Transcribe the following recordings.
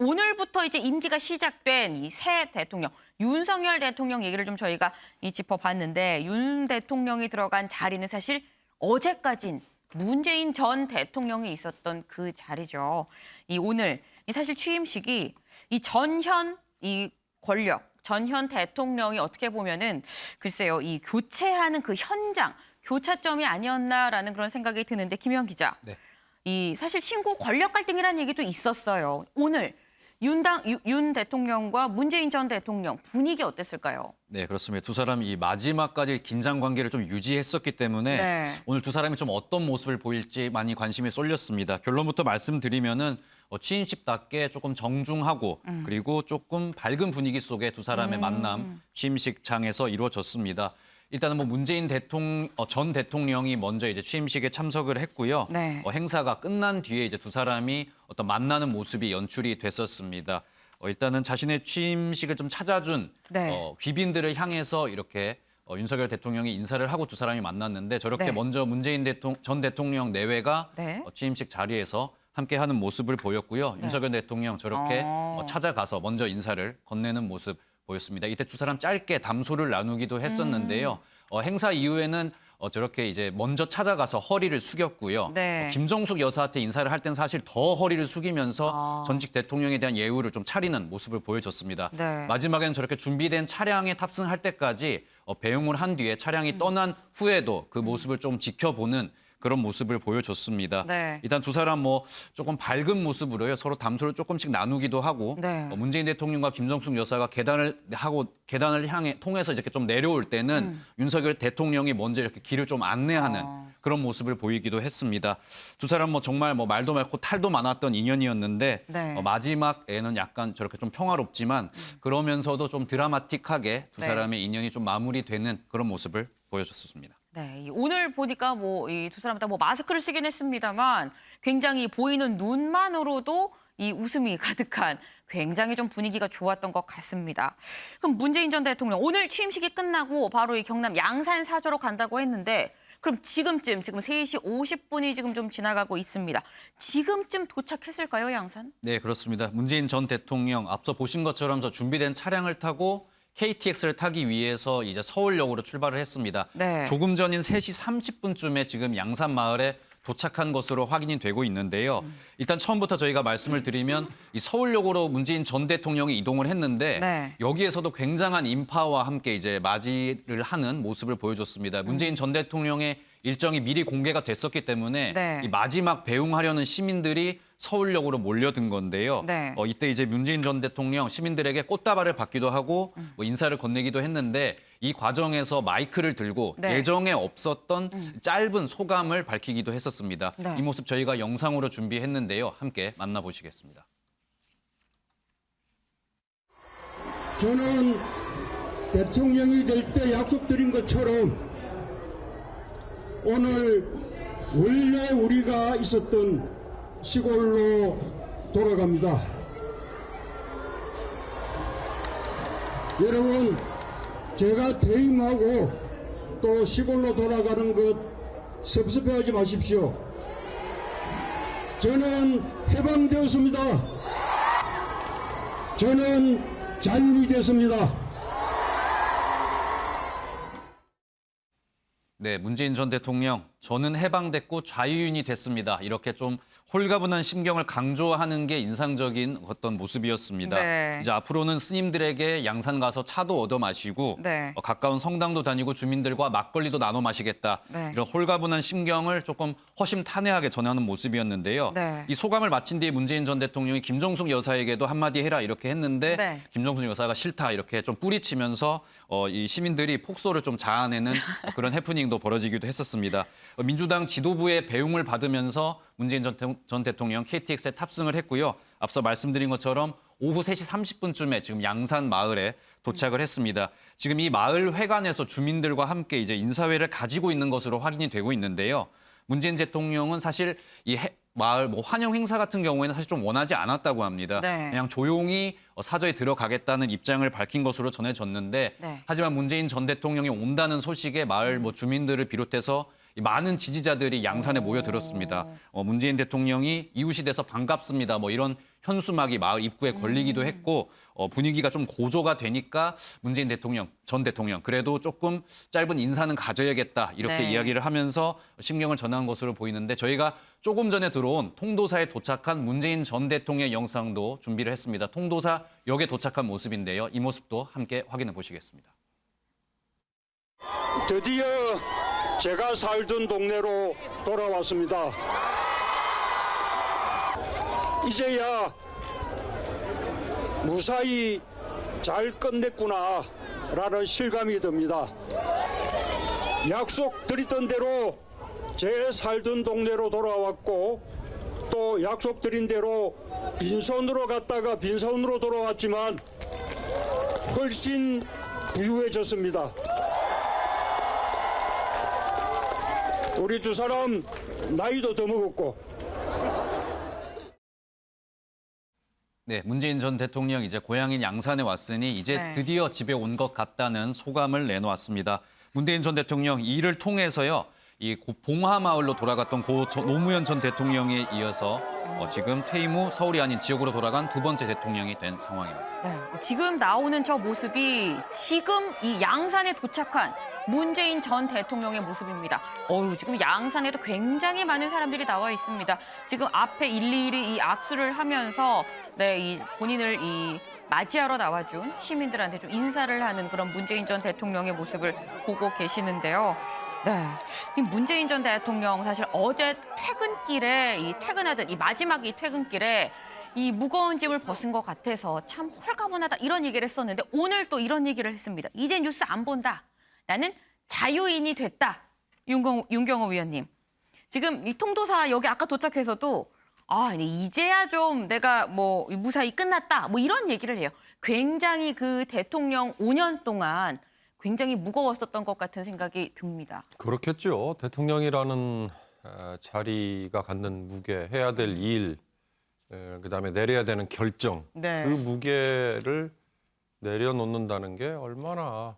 오늘부터 이제 임기가 시작된 이 새 대통령, 윤석열 대통령 얘기를 좀 저희가 짚어봤는데 윤 대통령이 들어간 자리는 사실 어제까진 문재인 전 대통령이 있었던 그 자리죠. 오늘 사실 취임식이 이 전현 권력, 전현 대통령이 어떻게 보면은 글쎄요, 이 교체하는 그 현장, 교차점이 아니었나라는 그런 생각이 드는데 김현 기자. 네. 사실 신구 권력 갈등이라는 얘기도 있었어요. 오늘 윤 대통령과 문재인 전 대통령 분위기 어땠을까요? 네, 그렇습니다. 두 사람이 이 마지막까지 긴장 관계를 좀 유지했었기 때문에 네. 오늘 두 사람이 좀 어떤 모습을 보일지 많이 관심이 쏠렸습니다. 결론부터 말씀드리면은 취임식답게 조금 정중하고 그리고 조금 밝은 분위기 속에 두 사람의 만남 취임식장에서 이루어졌습니다. 일단은 문재인 전 대통령이 먼저 이제 취임식에 참석을 했고요. 네. 행사가 끝난 뒤에 이제 두 사람이 어떤 만나는 모습이 연출이 됐었습니다. 일단은 자신의 취임식을 좀 찾아준 네. 귀빈들을 향해서 이렇게 윤석열 대통령이 인사를 하고 두 사람이 만났는데 저렇게 네. 먼저 문재인 전 대통령 내외가 네. 취임식 자리에서 함께하는 모습을 보였고요. 네. 윤석열 대통령 저렇게 찾아가서 먼저 인사를 건네는 모습 보였습니다. 이때 두 사람 짧게 담소를 나누기도 했었는데요. 행사 이후에는 저렇게 이제 먼저 찾아가서 허리를 숙였고요. 네. 김정숙 여사한테 인사를 할 땐 사실 더 허리를 숙이면서 전직 대통령에 대한 예우를 좀 차리는 모습을 보여줬습니다. 네. 마지막에는 저렇게 준비된 차량에 탑승할 때까지 배웅을 한 뒤에 차량이 떠난 후에도 그 모습을 좀 지켜보는 그런 모습을 보여줬습니다. 네. 일단 두 사람 조금 밝은 모습으로요. 서로 담소를 조금씩 나누기도 하고 네. 문재인 대통령과 김정숙 여사가 계단을 통해서 이렇게 좀 내려올 때는 윤석열 대통령이 먼저 이렇게 길을 좀 안내하는 그런 모습을 보이기도 했습니다. 두 사람 정말 말도 많고 탈도 많았던 인연이었는데 네. 마지막에는 약간 저렇게 좀 평화롭지만 그러면서도 좀 드라마틱하게 두 네. 사람의 인연이 좀 마무리되는 그런 모습을 보여줬었습니다. 네, 오늘 보니까 이 두 사람 다 마스크를 쓰긴 했습니다만 굉장히 보이는 눈만으로도 이 웃음이 가득한 굉장히 좀 분위기가 좋았던 것 같습니다. 그럼 문재인 전 대통령 오늘 취임식이 끝나고 바로 이 경남 양산 사저로 간다고 했는데 그럼 지금 3시 50분이 지금 좀 지나가고 있습니다. 지금쯤 도착했을까요, 양산? 네, 그렇습니다. 문재인 전 대통령 앞서 보신 것처럼 저 준비된 차량을 타고 KTX를 타기 위해서 이제 서울역으로 출발을 했습니다. 네. 조금 전인 3시 30분쯤에 지금 양산 마을에 도착한 것으로 확인이 되고 있는데요. 일단 처음부터 저희가 말씀을 드리면 이 서울역으로 문재인 전 대통령이 이동을 했는데 네. 여기에서도 굉장한 인파와 함께 이제 맞이를 하는 모습을 보여줬습니다. 문재인 전 대통령의 일정이 미리 공개가 됐었기 때문에 네. 이 마지막 배웅하려는 시민들이 서울역으로 몰려든 건데요. 네. 이때 이제 문재인 전 대통령 시민들에게 꽃다발을 받기도 하고 인사를 건네기도 했는데 이 과정에서 마이크를 들고 네. 예정에 없었던 짧은 소감을 밝히기도 했었습니다. 네. 이 모습 저희가 영상으로 준비했는데요. 함께 만나보시겠습니다. 저는 대통령이 될 때 약속드린 것처럼 오늘 원래 우리가 있었던 시골로 돌아갑니다. 여러분, 제가 퇴임하고 또 시골로 돌아가는 것 섭섭해하지 마십시오. 저는 해방되었습니다. 저는 자유인이 됐습니다. 네, 문재인 전 대통령, 저는 해방됐고 자유인이 됐습니다. 이렇게 좀 홀가분한 심경을 강조하는 게 인상적인 어떤 모습이었습니다. 네. 이제 앞으로는 스님들에게 양산 가서 차도 얻어 마시고 네. 가까운 성당도 다니고 주민들과 막걸리도 나눠 마시겠다. 네. 이런 홀가분한 심경을 조금 허심탄회하게 전하는 모습이었는데요. 네. 이 소감을 마친 뒤에 문재인 전 대통령이 김정숙 여사에게도 한마디 해라 이렇게 했는데 네. 김정숙 여사가 싫다 이렇게 좀 뿌리치면서 이 시민들이 폭소를 좀 자아내는 그런 해프닝도 벌어지기도 했었습니다. 민주당 지도부의 배웅을 받으면서 문재인 전 대통령 KTX에 탑승을 했고요. 앞서 말씀드린 것처럼 오후 3시 30분쯤에 지금 양산 마을에 도착을 했습니다. 지금 이 마을 회관에서 주민들과 함께 이제 인사회를 가지고 있는 것으로 확인이 되고 있는데요. 문재인 대통령은 사실 이 마을 환영 행사 같은 경우에는 사실 좀 원하지 않았다고 합니다. 네. 그냥 조용히 사저에 들어가겠다는 입장을 밝힌 것으로 전해졌는데 네. 하지만 문재인 전 대통령이 온다는 소식에 마을 주민들을 비롯해서 많은 지지자들이 양산에 모여들었습니다. 문재인 대통령이 이웃이 돼서 반갑습니다. 이런 현수막이 마을 입구에 걸리기도 했고 분위기가 좀 고조가 되니까 문재인 전 대통령 그래도 조금 짧은 인사는 가져야겠다 이렇게 네. 이야기를 하면서 신경을 전한 것으로 보이는데 저희가 조금 전에 들어온 통도사에 도착한 문재인 전 대통령의 영상도 준비를 했습니다. 통도사 역에 도착한 모습인데요. 이 모습도 함께 확인해 보시겠습니다. 드디어 제가 살던 동네로 돌아왔습니다. 이제야 무사히 잘 끝냈구나라는 실감이 듭니다. 약속드렸던 대로 제 살던 동네로 돌아왔고 또 약속드린 대로 빈손으로 갔다가 빈손으로 돌아왔지만 훨씬 부유해졌습니다. 우리 두 사람 나이도 더 먹었고 네, 문재인 전 대통령 이제 고향인 양산에 왔으니 이제 네. 드디어 집에 온 것 같다는 소감을 내놓았습니다. 문재인 전 대통령 이 일을 통해서요. 이 봉하마을로 돌아갔던 노무현 전 대통령에 이어서 지금 퇴임 후 서울이 아닌 지역으로 돌아간 두 번째 대통령이 된 상황입니다. 네, 지금 나오는 저 모습이 지금 이 양산에 도착한 문재인 전 대통령의 모습입니다. 지금 양산에도 굉장히 많은 사람들이 나와 있습니다. 지금 앞에 일일이 이 악수를 하면서 이 본인을 맞이하러 나와준 시민들한테 좀 인사를 하는 그런 문재인 전 대통령의 모습을 보고 계시는데요. 네, 지금 문재인 전 대통령 사실 어제 퇴근길에 퇴근하던 이 마지막 퇴근길에 이 무거운 짐을 벗은 것 같아서 참 홀가분하다 이런 얘기를 했었는데 오늘 또 이런 얘기를 했습니다. 이제 뉴스 안 본다. 나는 자유인이 됐다. 윤경호 위원님. 지금 이 통도사 여기 아까 도착해서도 이제야 좀 내가 무사히 끝났다. 이런 얘기를 해요. 굉장히 그 대통령 5년 동안 굉장히 무거웠었던 것 같은 생각이 듭니다. 그렇겠죠. 대통령이라는 자리가 갖는 무게, 해야 될 일, 그다음에 내려야 되는 결정, 네. 그 무게를 내려놓는다는 게 얼마나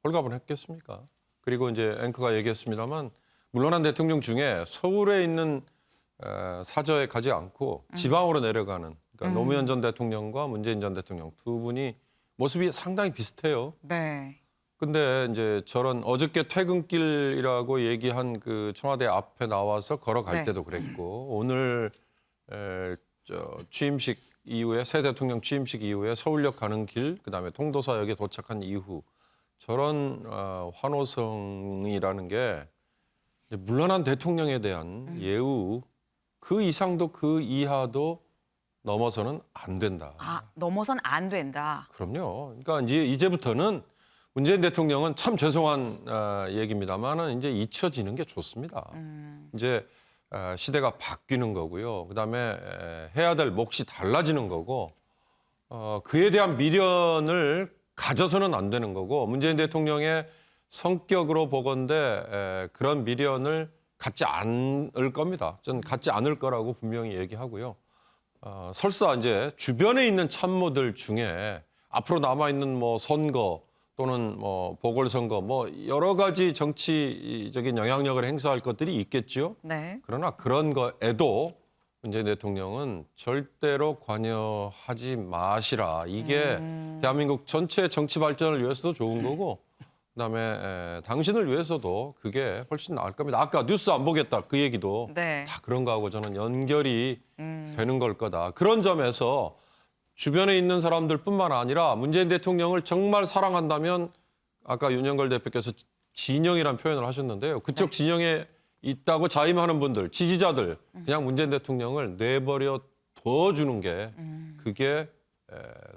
홀가분했겠습니까? 그리고 이제 앵커가 얘기했습니다만 물러난 대통령 중에 서울에 있는 사저에 가지 않고 지방으로 내려가는 그러니까 노무현 전 대통령과 문재인 전 대통령 두 분이 모습이 상당히 비슷해요. 네. 근데 이제 저런 어저께 퇴근길이라고 얘기한 그 청와대 앞에 나와서 걸어갈 네. 때도 그랬고 오늘 취임식 이후에 새 대통령 취임식 이후에 서울역 가는 길 그다음에 통도사역에 도착한 이후 저런 환호성이라는 게 이제 물러난 대통령에 대한 예우 그 이상도 그 이하도 넘어서는 안 된다. 넘어선 안 된다. 그럼요. 그러니까 이제부터는 문재인 대통령은 참 죄송한 얘기입니다만은 이제 잊혀지는 게 좋습니다. 이제 시대가 바뀌는 거고요. 그다음에 해야 될 몫이 달라지는 거고 그에 대한 미련을 가져서는 안 되는 거고 문재인 대통령의 성격으로 보건대 그런 미련을 갖지 않을 겁니다. 전 갖지 않을 거라고 분명히 얘기하고요. 설사 이제 주변에 있는 참모들 중에 앞으로 남아 있는 선거 또는 보궐선거 여러 가지 정치적인 영향력을 행사할 것들이 있겠죠. 네. 그러나 그런 거에도 문재인 대통령은 절대로 관여하지 마시라. 이게 대한민국 전체 정치 발전을 위해서도 좋은 거고 그다음에 당신을 위해서도 그게 훨씬 나을 겁니다. 아까 뉴스 안 보겠다 그 얘기도 네. 다 그런 거하고 저는 연결이 되는 걸 거다. 그런 점에서 주변에 있는 사람들뿐만 아니라 문재인 대통령을 정말 사랑한다면 아까 윤영걸 대표께서 진영이라는 표현을 하셨는데요. 그쪽 진영에 있다고 자임하는 분들, 지지자들 그냥 문재인 대통령을 내버려 둬주는 게 그게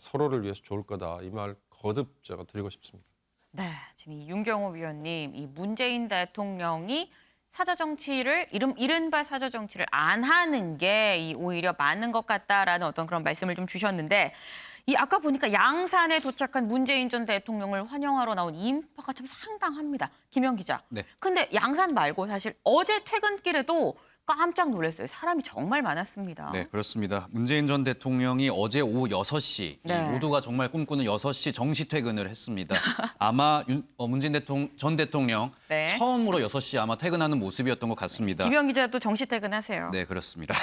서로를 위해서 좋을 거다. 이 말 거듭 제가 드리고 싶습니다. 네, 지금 이 윤경호 위원님, 이 문재인 대통령이 사저정치를 이른바 사저정치를 안 하는 게 오히려 맞는 것 같다라는 어떤 그런 말씀을 좀 주셨는데 아까 보니까 양산에 도착한 문재인 전 대통령을 환영하러 나온 인파가 참 상당합니다. 김영 기자. 네. 근데 양산 말고 사실 어제 퇴근길에도 깜짝 놀랐어요. 사람이 정말 많았습니다. 네, 그렇습니다. 문재인 전 대통령이 어제 오후 6시 이 네. 모두가 정말 꿈꾸는 6시 정시 퇴근을 했습니다. 아마 문재인 전 대통령 네. 처음으로 6시 아마 퇴근하는 모습이었던 것 같습니다. 김영 기자도 정시 퇴근하세요. 네, 그렇습니다.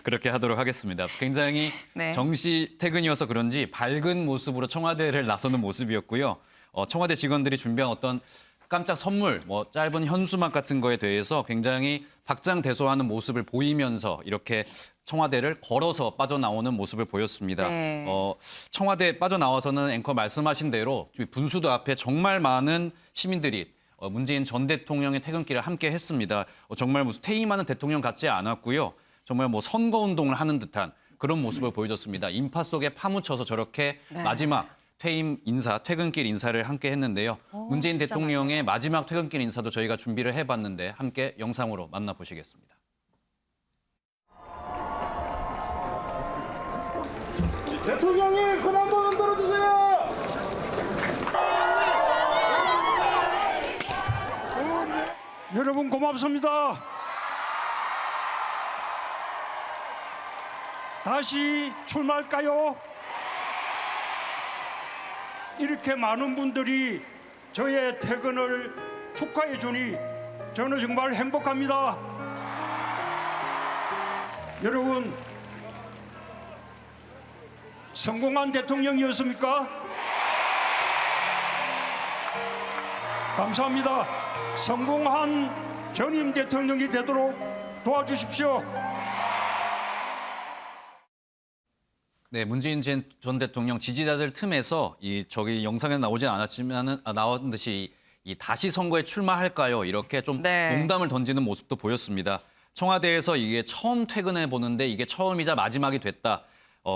그렇게 하도록 하겠습니다. 굉장히 네. 정시 퇴근이어서 그런지 밝은 모습으로 청와대를 나서는 모습이었고요. 청와대 직원들이 준비한 어떤 깜짝 선물, 뭐 짧은 현수막 같은 거에 대해서 굉장히 박장대소하는 모습을 보이면서 이렇게 청와대를 걸어서 빠져나오는 모습을 보였습니다. 네. 청와대 빠져나와서는 앵커 말씀하신 대로 분수도 앞에 정말 많은 시민들이 문재인 전 대통령의 퇴근길을 함께 했습니다. 정말 무슨 퇴임하는 대통령 같지 않았고요. 정말 뭐 선거운동을 하는 듯한 그런 모습을 보여줬습니다. 인파 속에 파묻혀서 저렇게 네. 마지막 퇴임 인사, 퇴근길 인사를 함께 했는데요. 문재인 진짜 대통령의 마지막 퇴근길 인사도 저희가 준비를 해봤는데 함께 영상으로 만나보시겠습니다. 대통령님 손 한 번 흔들어 주세요. 여러분 고맙습니다. 다시 출마할까요? 이렇게 많은 분들이 저의 퇴근을 축하해 주니 저는 정말 행복합니다. 여러분, 성공한 대통령이었습니까? 감사합니다. 성공한 전임 대통령이 되도록 도와주십시오. 네, 문재인 전 대통령 지지자들 틈에서 저기 영상에 나오진 않았지만 나온 듯이 다시 선거에 출마할까요? 이렇게 좀 네. 농담을 던지는 모습도 보였습니다. 청와대에서 이게 처음 퇴근해 보는데 이게 처음이자 마지막이 됐다.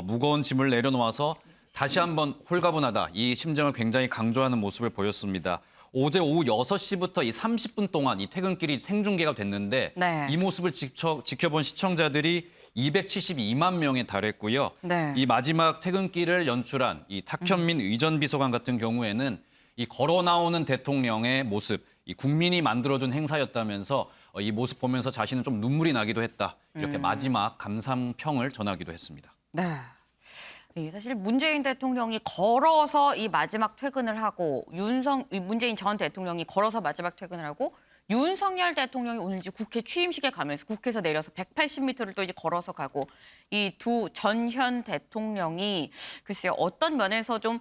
무거운 짐을 내려놓아서 다시 한번 홀가분하다. 이 심정을 굉장히 강조하는 모습을 보였습니다. 어제 오후 6시부터 이 30분 동안 이 퇴근길이 생중계가 됐는데 네. 이 모습을 지켜본 시청자들이 272만 명에 달했고요. 네. 이 마지막 퇴근길을 연출한 이 탁현민 의전 비서관 같은 경우에는 이 걸어 나오는 대통령의 모습, 이 국민이 만들어준 행사였다면서 이 모습 보면서 자신은 좀 눈물이 나기도 했다. 이렇게 마지막 감상평을 전하기도 했습니다. 네. 사실 문재인 대통령이 걸어서 이 마지막 퇴근을 하고 문재인 전 대통령이 걸어서 마지막 퇴근을 하고 윤석열 대통령이 오늘 이제 국회 취임식에 가면서 국회에서 내려서 180m를 또 이제 걸어서 가고 이 두 전현 대통령이 글쎄요 어떤 면에서 좀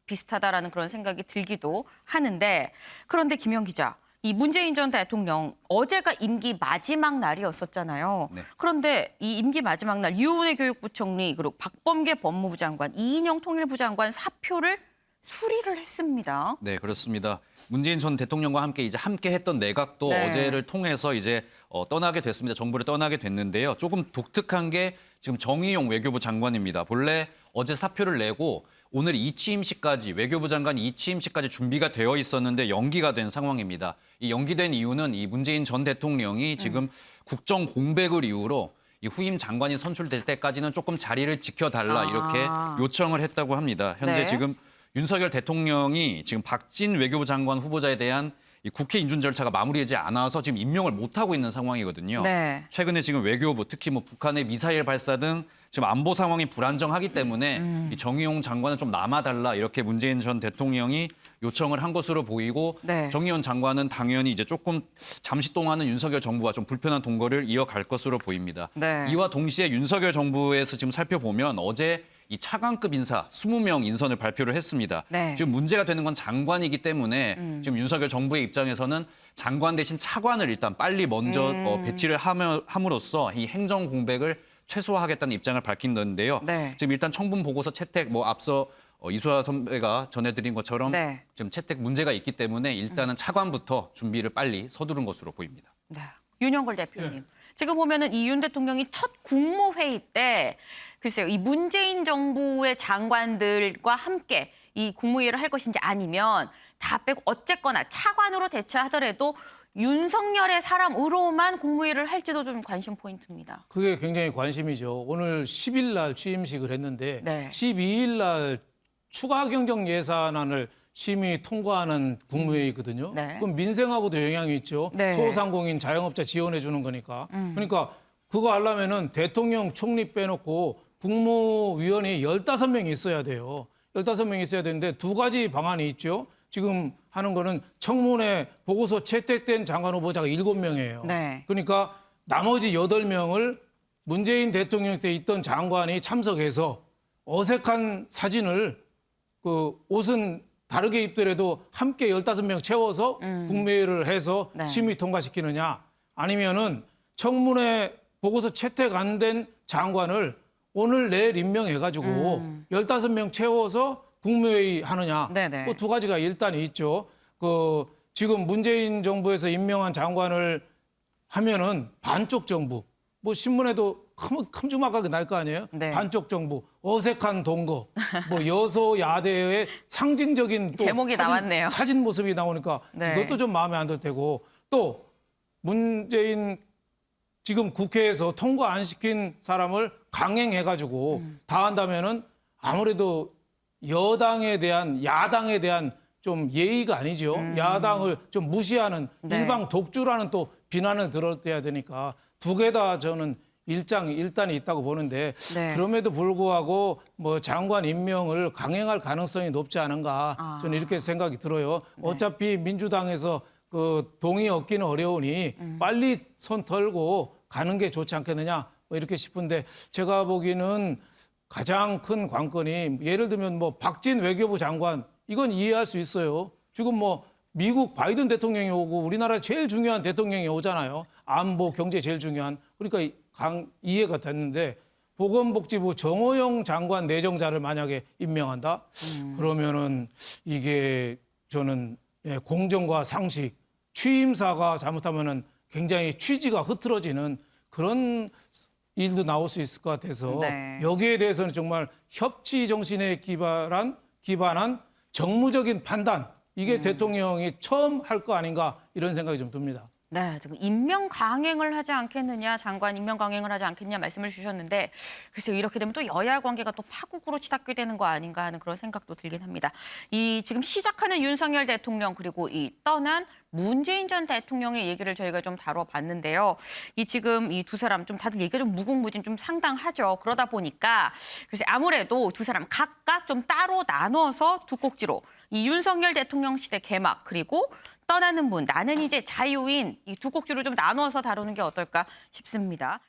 비슷하다라는 그런 생각이 들기도 하는데 그런데 김영 기자. 이 문재인 전 대통령 어제가 임기 마지막 날이었었잖아요. 네. 그런데 이 임기 마지막 날 유은혜 교육부총리 그리고 박범계 법무부 장관, 이인영 통일부 장관 사표를 수리를 했습니다. 네, 그렇습니다. 문재인 전 대통령과 함께 했던 내각도 네. 어제를 통해서 이제 떠나게 됐습니다. 정부를 떠나게 됐는데요. 조금 독특한 게 지금 정의용 외교부 장관입니다. 본래 어제 사표를 내고 오늘 이취임식까지 외교부 장관 이취임식까지 준비가 되어 있었는데 연기가 된 상황입니다. 이 연기된 이유는 이 문재인 전 대통령이 지금 국정 공백을 이유로 이 후임 장관이 선출될 때까지는 조금 자리를 지켜달라 이렇게 요청을 했다고 합니다. 현재 네. 지금 윤석열 대통령이 지금 박진 외교부 장관 후보자에 대한 이 국회 인준 절차가 마무리되지 않아서 지금 임명을 못하고 있는 상황이거든요. 네. 최근에 지금 외교부 특히 뭐 북한의 미사일 발사 등 지금 안보 상황이 불안정하기 때문에 이 정의용 장관은 좀 남아달라 이렇게 문재인 전 대통령이 요청을 한 것으로 보이고 네. 정의용 장관은 당연히 이제 조금 잠시 동안은 윤석열 정부와 좀 불편한 동거를 이어갈 것으로 보입니다. 네. 이와 동시에 윤석열 정부에서 지금 살펴보면 어제 이 차관급 인사 20명 인선을 발표를 했습니다. 네. 지금 문제가 되는 건 장관이기 때문에 지금 윤석열 정부의 입장에서는 장관 대신 차관을 일단 빨리 먼저 배치를 함으로써 이 행정 공백을 최소화하겠다는 입장을 밝힌다는데요. 네. 지금 일단 청문 보고서 채택 앞서 이수아 선배가 전해드린 것처럼 네. 지금 채택 문제가 있기 때문에 일단은 차관부터 준비를 빨리 서두른 것으로 보입니다. 네. 윤영걸 대표님. 지금 보면은 이 윤 대통령이 첫 국무회의 때 글쎄요. 이 문재인 정부의 장관들과 함께 이 국무회의를 할 것인지 아니면 다 빼고 어쨌거나 차관으로 대체하더라도 윤석열의 사람으로만 국무회의를 할지도 좀 관심 포인트입니다. 그게 굉장히 관심이죠. 오늘 10일 날 취임식을 했는데 네. 12일 날 추가 경정 예산안을 심의 통과하는 국무회의거든요. 네. 그럼 민생하고도 영향이 있죠. 네. 소상공인 자영업자 지원해 주는 거니까. 그러니까 그거 하려면은 대통령 총리 빼놓고 국무위원이 15명이 있어야 돼요. 15명이 있어야 되는데 두 가지 방안이 있죠. 지금 하는 거는 청문회 보고서 채택된 장관 후보자가 7명이에요. 네. 그러니까 나머지 8명을 문재인 대통령 때 있던 장관이 참석해서 어색한 사진을 그 옷은 다르게 입더라도 함께 15명 채워서 국무회의를 해서 네. 심의 통과시키느냐 아니면은 청문회 보고서 채택 안 된 장관을 오늘 내일 임명해가지고 15명 채워서 국무회의 하느냐. 네네. 그 두 가지가 일단 있죠. 그 지금 문재인 정부에서 임명한 장관을 하면은 반쪽 정부. 뭐 신문에도 큼지막하게 날 거 아니에요. 네. 반쪽 정부, 어색한 동거, 뭐 여소야대의 상징적인 또 제목이 나왔네요. 사진 모습이 나오니까 네. 이것도 좀 마음에 안 들 테고 또 문재인 지금 국회에서 통과 안 시킨 사람을 강행해가지고 다 한다면은 아무래도 여당에 대한 야당에 대한 좀 예의가 아니죠. 야당을 좀 무시하는 네. 일방 독주라는 또 비난을 들어야 되니까 두 개 다 저는 일단이 있다고 보는데 네. 그럼에도 불구하고 뭐 장관 임명을 강행할 가능성이 높지 않은가 저는 이렇게 생각이 들어요. 어차피 민주당에서 그 동의 얻기는 어려우니 빨리 손 털고 가는 게 좋지 않겠느냐 뭐 이렇게 싶은데 제가 보기에는 가장 큰 관건이 예를 들면 뭐 박진 외교부 장관 이건 이해할 수 있어요. 지금 뭐 미국 바이든 대통령이 오고 우리나라 제일 중요한 대통령이 오잖아요. 안보 경제 제일 중요한 그러니까 이해가 됐는데 보건복지부 정호영 장관 내정자를 만약에 임명한다 그러면은 이게 저는 공정과 상식 취임사가 잘못하면은 굉장히 취지가 흐트러지는 그런 일도 나올 수 있을 것 같아서 네. 여기에 대해서는 정말 협치 정신에 기반한 정무적인 판단 이게 대통령이 처음 할 거 아닌가 이런 생각이 좀 듭니다. 네, 지금 임명 강행을 하지 않겠느냐, 장관 임명 강행을 하지 않겠느냐 말씀을 주셨는데 글쎄요, 이렇게 되면 또 여야 관계가 또 파국으로 치닫게 되는 거 아닌가 하는 그런 생각도 들긴 합니다. 이 지금 시작하는 윤석열 대통령 그리고 이 떠난 문재인 전 대통령의 얘기를 저희가 좀 다뤄봤는데요. 이 지금 이 두 사람 좀 다들 얘기가 좀 무궁무진 좀 상당하죠. 그러다 보니까 글쎄 아무래도 두 사람 각각 좀 따로 나눠서 두 꼭지로 이 윤석열 대통령 시대 개막 그리고 떠나는 문, 나는 이제 자유인 이 두 꼭지로 좀 나눠서 다루는 게 어떨까 싶습니다.